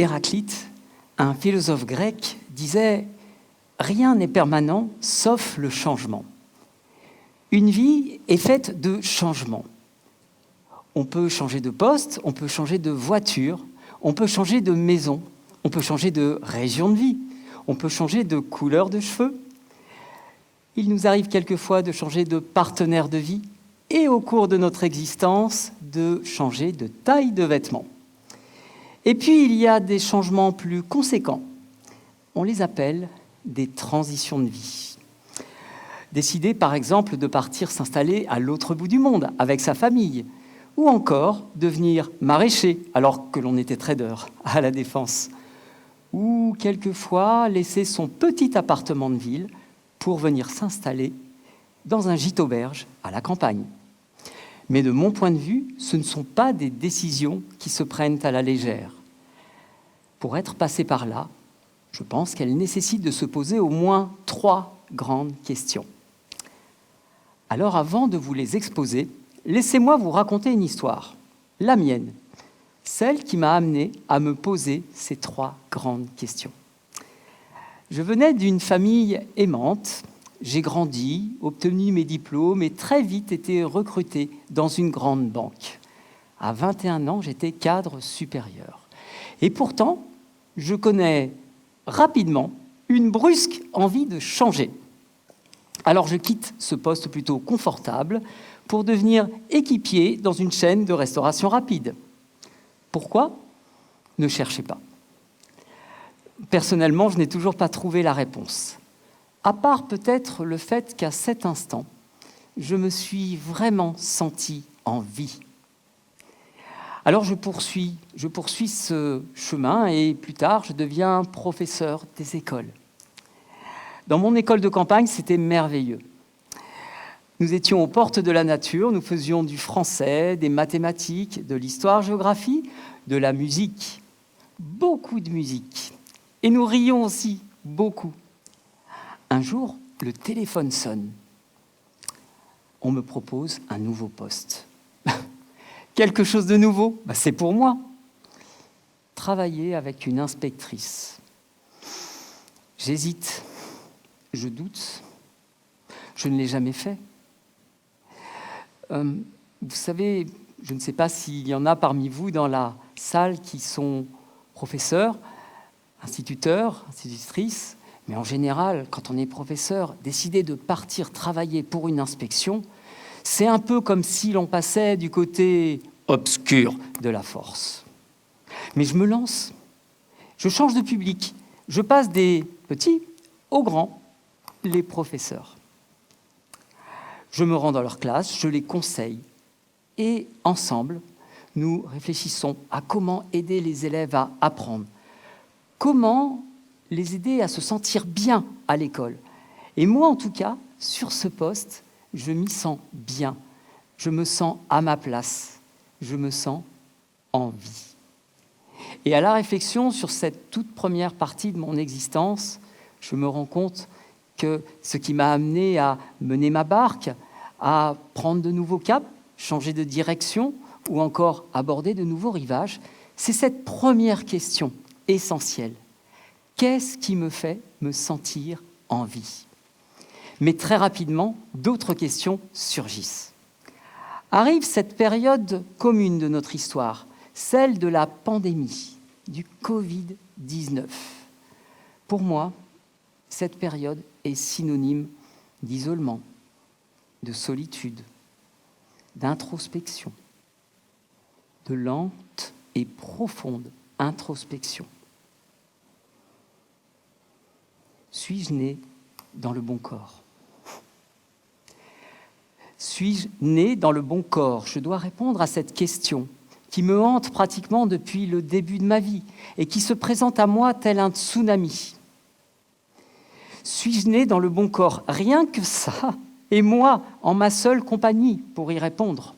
Héraclite, un philosophe grec, disait « Rien n'est permanent sauf le changement ». Une vie est faite de changements. On peut changer de poste, on peut changer de voiture, on peut changer de maison, on peut changer de région de vie, on peut changer de couleur de cheveux. Il nous arrive quelquefois de changer de partenaire de vie et au cours de notre existence, de changer de taille de vêtements. Et puis, il y a des changements plus conséquents. On les appelle des transitions de vie. Décider, par exemple, de partir s'installer à l'autre bout du monde avec sa famille, ou encore devenir maraîcher alors que l'on était trader à la Défense, ou quelquefois laisser son petit appartement de ville pour venir s'installer dans un gîte-auberge à la campagne. Mais de mon point de vue, ce ne sont pas des décisions qui se prennent à la légère. Pour être passé par là, je pense qu'elles nécessitent de se poser au moins 3 grandes questions. Alors avant de vous les exposer, laissez-moi vous raconter une histoire, la mienne, celle qui m'a amené à me poser ces 3 grandes questions. Je venais d'une famille aimante, j'ai grandi, obtenu mes diplômes et très vite été recruté dans une grande banque. À 21 ans, j'étais cadre supérieur. Et pourtant, je connais rapidement une brusque envie de changer. Alors je quitte ce poste plutôt confortable pour devenir équipier dans une chaîne de restauration rapide. Pourquoi ? Ne cherchez pas. Personnellement, je n'ai toujours pas trouvé la réponse. À part peut-être le fait qu'à cet instant, je me suis vraiment senti en vie. Alors je poursuis ce chemin et plus tard, je deviens professeur des écoles. Dans mon école de campagne, c'était merveilleux. Nous étions aux portes de la nature, nous faisions du français, des mathématiques, de l'histoire-géographie, de la musique, beaucoup de musique. Et nous rions aussi beaucoup. Un jour, le téléphone sonne. On me propose un nouveau poste. Quelque chose de nouveau, c'est pour moi. Travailler avec une inspectrice. J'hésite, je doute, je ne l'ai jamais fait. Vous savez, je ne sais pas s'il y en a parmi vous dans la salle qui sont professeurs, instituteurs, institutrices, mais en général, quand on est professeur, décider de partir travailler pour une inspection, c'est un peu comme si l'on passait du côté obscur de la force. Mais je me lance, je change de public, je passe des petits aux grands, les professeurs. Je me rends dans leur classe, je les conseille, et ensemble, nous réfléchissons à comment aider les élèves à apprendre, comment les aider à se sentir bien à l'école. Et moi, en tout cas, sur ce poste, je m'y sens bien. Je me sens à ma place. Je me sens en vie. Et à la réflexion sur cette toute première partie de mon existence, je me rends compte que ce qui m'a amené à mener ma barque, à prendre de nouveaux caps, changer de direction ou encore aborder de nouveaux rivages, c'est cette première question essentielle. Qu'est-ce qui me fait me sentir en vie ? Mais très rapidement, d'autres questions surgissent. Arrive cette période commune de notre histoire, celle de la pandémie, du Covid-19. Pour moi, cette période est synonyme d'isolement, de solitude, d'introspection, de lente et profonde introspection. Suis-je né dans le bon corps ? Suis-je né dans le bon corps ? Je dois répondre à cette question qui me hante pratiquement depuis le début de ma vie et qui se présente à moi tel un tsunami. Suis-je né dans le bon corps ? Rien que ça, et moi, en ma seule compagnie, pour y répondre.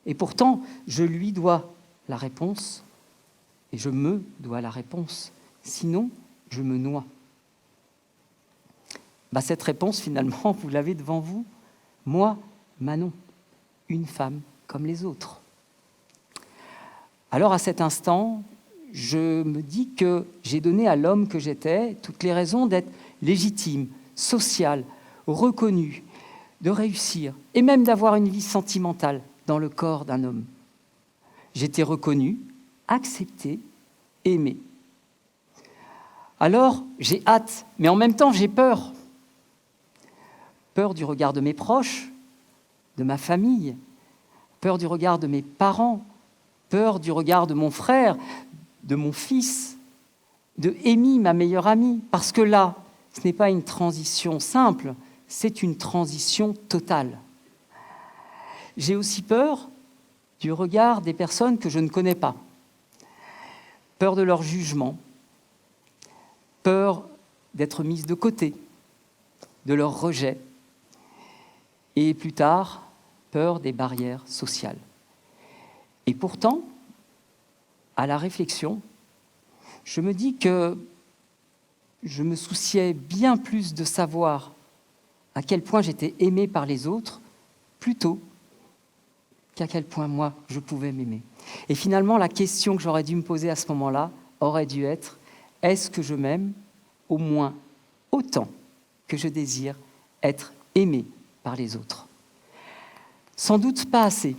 Et pourtant, je lui dois la réponse, et je me dois la réponse. Sinon, je me noie. Cette réponse, finalement, vous l'avez devant vous. Moi, Manon, une femme comme les autres. Alors, à cet instant, je me dis que j'ai donné à l'homme que j'étais toutes les raisons d'être légitime, social, reconnu, de réussir, et même d'avoir une vie sentimentale dans le corps d'un homme. J'étais reconnu, accepté, aimé. Alors, j'ai hâte, mais en même temps, j'ai peur. Peur du regard de mes proches, de ma famille, peur du regard de mes parents, peur du regard de mon frère, de mon fils, de Amy, ma meilleure amie, parce que là, ce n'est pas une transition simple, c'est une transition totale. J'ai aussi peur du regard des personnes que je ne connais pas, peur de leur jugement, peur d'être mise de côté, de leur rejet, et plus tard, peur des barrières sociales. Et pourtant, à la réflexion, je me dis que je me souciais bien plus de savoir à quel point j'étais aimé par les autres, plutôt qu'à quel point moi, je pouvais m'aimer. Et finalement, la question que j'aurais dû me poser à ce moment-là aurait dû être: est-ce que je m'aime au moins autant que je désire être aimé par les autres? Sans doute pas assez.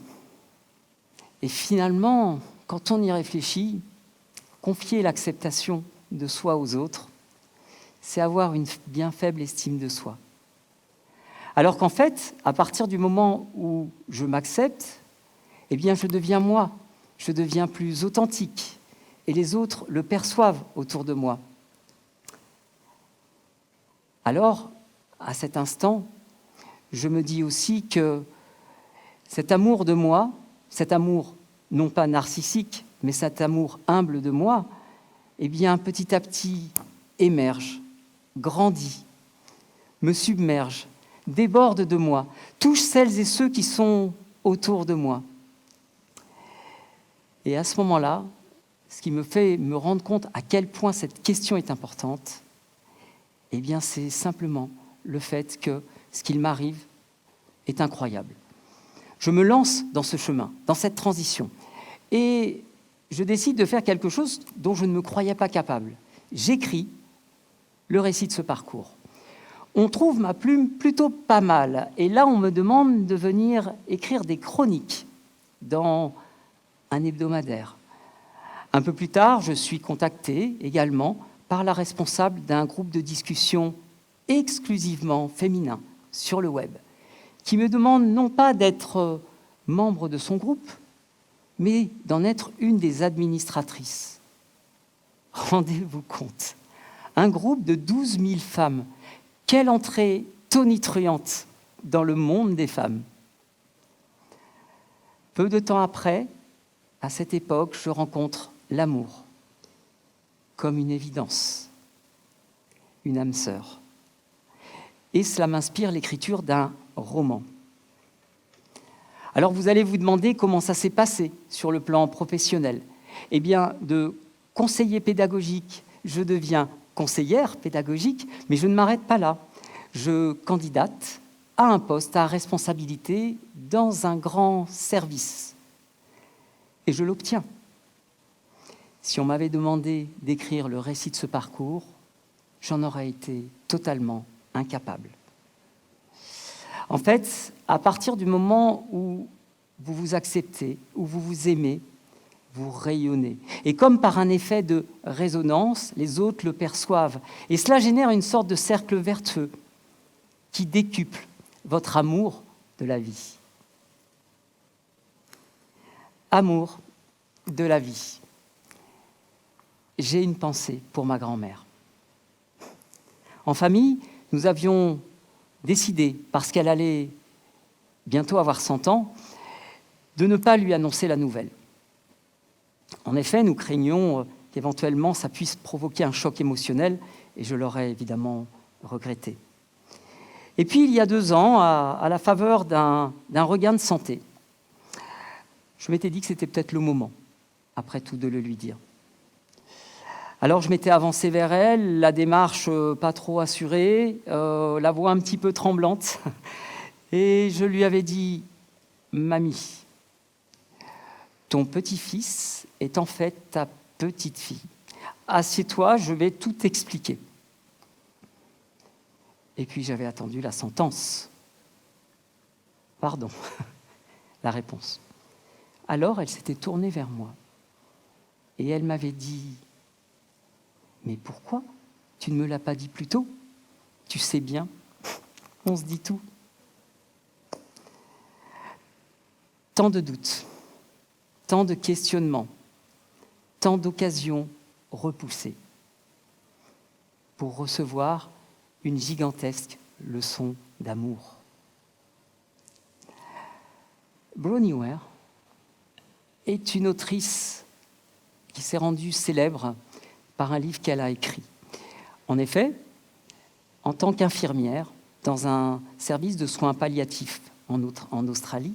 Et finalement, quand on y réfléchit, confier l'acceptation de soi aux autres, c'est avoir une bien faible estime de soi. Alors qu'en fait, à partir du moment où je m'accepte, eh bien je deviens moi, je deviens plus authentique, et les autres le perçoivent autour de moi. Alors, à cet instant, je me dis aussi que cet amour de moi, cet amour non pas narcissique, mais cet amour humble de moi, eh bien petit à petit émerge, grandit, me submerge, déborde de moi, touche celles et ceux qui sont autour de moi. Et à ce moment-là, ce qui me fait me rendre compte à quel point cette question est importante, eh bien c'est simplement le fait que ce qu'il m'arrive est incroyable. Je me lance dans ce chemin, dans cette transition, et je décide de faire quelque chose dont je ne me croyais pas capable. J'écris le récit de ce parcours. On trouve ma plume plutôt pas mal, et là on me demande de venir écrire des chroniques dans un hebdomadaire. Un peu plus tard, je suis contacté également par la responsable d'un groupe de discussion exclusivement féminin sur le web, qui me demande non pas d'être membre de son groupe, mais d'en être une des administratrices. Rendez-vous compte, un groupe de 12 000 femmes, quelle entrée tonitruante dans le monde des femmes. Peu de temps après, à cette époque, je rencontre l'amour comme une évidence, une âme sœur. Et cela m'inspire l'écriture d'un roman. Alors vous allez vous demander comment ça s'est passé sur le plan professionnel. Eh bien, de conseiller pédagogique, je deviens conseillère pédagogique, mais je ne m'arrête pas là. Je candidate à un poste à responsabilité dans un grand service. Et je l'obtiens. Si on m'avait demandé d'écrire le récit de ce parcours, j'en aurais été totalement incapable. En fait, à partir du moment où vous vous acceptez, où vous vous aimez, vous rayonnez. Et comme par un effet de résonance, les autres le perçoivent. Et cela génère une sorte de cercle vertueux qui décuple votre amour de la vie. Amour de la vie. J'ai une pensée pour ma grand-mère. En famille, nous avions décidé, parce qu'elle allait bientôt avoir 100 ans, de ne pas lui annoncer la nouvelle. En effet, nous craignions qu'éventuellement ça puisse provoquer un choc émotionnel, et je l'aurais évidemment regretté. Et puis, il y a 2 ans, à la faveur d'un regain de santé, je m'étais dit que c'était peut-être le moment, après tout, de le lui dire. Alors, je m'étais avancé vers elle, la démarche pas trop assurée, la voix un petit peu tremblante, et je lui avais dit « Mamie, ton petit-fils est en fait ta petite fille, assieds-toi, je vais tout t'expliquer. Et puis j'avais attendu la sentence. Pardon, la réponse. Alors elle s'était tournée vers moi et elle m'avait dit « Mais pourquoi tu ne me l'as pas dit plus tôt? Tu sais bien, on se dit tout. » Tant de doutes, tant de questionnements, tant d'occasions repoussées pour recevoir une gigantesque leçon d'amour. Bronnie Ware est une autrice qui s'est rendue célèbre par un livre qu'elle a écrit. En effet, en tant qu'infirmière dans un service de soins palliatifs en Australie,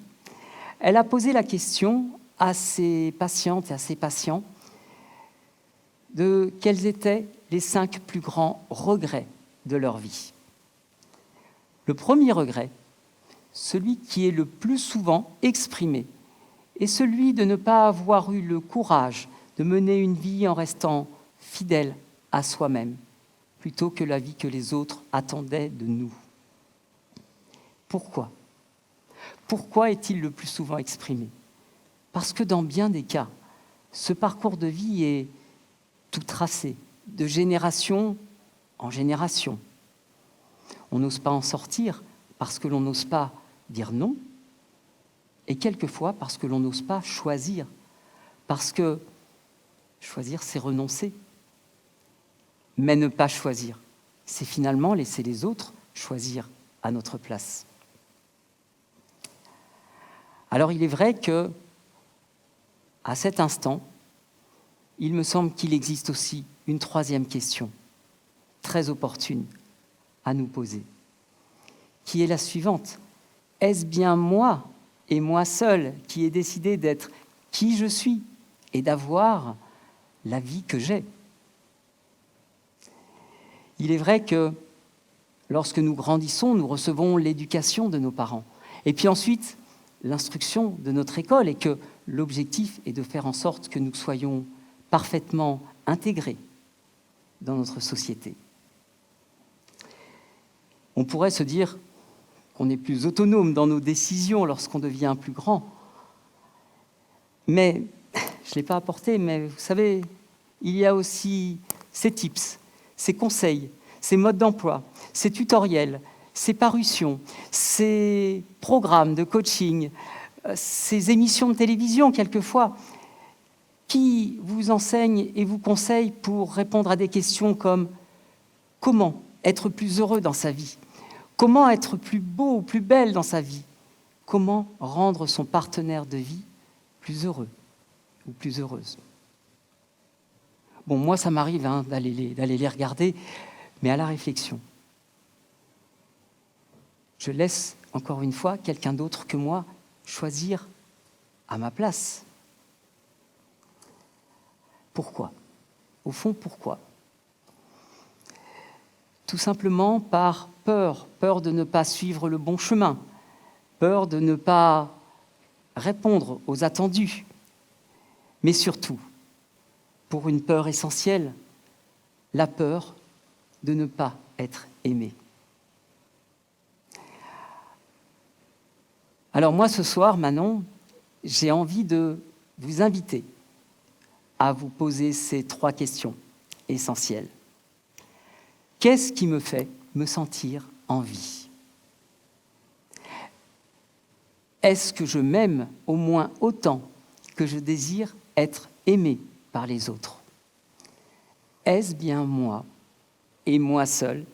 elle a posé la question à ses patientes et à ses patients de quels étaient les 5 plus grands regrets de leur vie. Le premier regret, celui qui est le plus souvent exprimé, est celui de ne pas avoir eu le courage de mener une vie en restant fidèle à soi-même, plutôt que la vie que les autres attendaient de nous. Pourquoi ? Pourquoi est-il le plus souvent exprimé ? Parce que dans bien des cas, ce parcours de vie est tout tracé, de génération en génération. On n'ose pas en sortir parce que l'on n'ose pas dire non, et quelquefois parce que l'on n'ose pas choisir, parce que choisir, c'est renoncer. Mais ne pas choisir, c'est finalement laisser les autres choisir à notre place. Alors il est vrai que, à cet instant, il me semble qu'il existe aussi une troisième question, très opportune, à nous poser, qui est la suivante. Est-ce bien moi, et moi seul, qui ai décidé d'être qui je suis et d'avoir la vie que j'ai ? Il est vrai que, lorsque nous grandissons, nous recevons l'éducation de nos parents. Et puis ensuite, l'instruction de notre école, et que l'objectif est de faire en sorte que nous soyons parfaitement intégrés dans notre société. On pourrait se dire qu'on est plus autonome dans nos décisions lorsqu'on devient plus grand. Mais, je ne l'ai pas apporté, mais vous savez, il y a aussi ces tips, ces conseils, ces modes d'emploi, ces tutoriels, ces parutions, ces programmes de coaching, ces émissions de télévision quelquefois, qui vous enseignent et vous conseillent pour répondre à des questions comme « Comment être plus heureux dans sa vie ? Comment être plus beau ou plus belle dans sa vie ? Comment rendre son partenaire de vie plus heureux ou plus heureuse ?» Bon, moi, ça m'arrive d'aller les regarder, mais à la réflexion. Je laisse, encore une fois, quelqu'un d'autre que moi choisir à ma place. Pourquoi ? Au fond, pourquoi ? Tout simplement par peur de ne pas suivre le bon chemin, peur de ne pas répondre aux attendus, mais surtout, pour une peur essentielle, la peur de ne pas être aimé. Alors moi, ce soir, Manon, j'ai envie de vous inviter à vous poser ces 3 questions essentielles. Qu'est-ce qui me fait me sentir en vie ? Est-ce que je m'aime au moins autant que je désire être aimé par les autres ? Est-ce bien moi, et moi seul,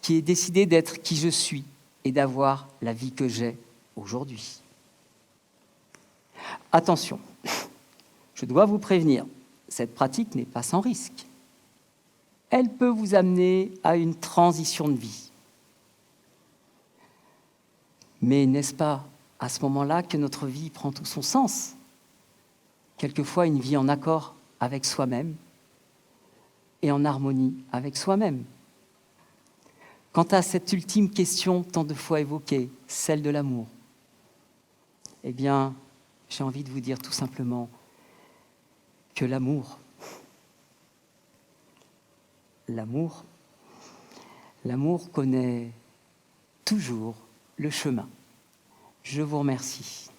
qui ai décidé d'être qui je suis et d'avoir la vie que j'ai aujourd'hui ? Attention, je dois vous prévenir, cette pratique n'est pas sans risque. Elle peut vous amener à une transition de vie. Mais n'est-ce pas à ce moment-là que notre vie prend tout son sens ? Quelquefois, une vie en accord avec soi-même et en harmonie avec soi-même. Quant à cette ultime question tant de fois évoquée, celle de l'amour, eh bien, j'ai envie de vous dire tout simplement que l'amour, connaît toujours le chemin. Je vous remercie.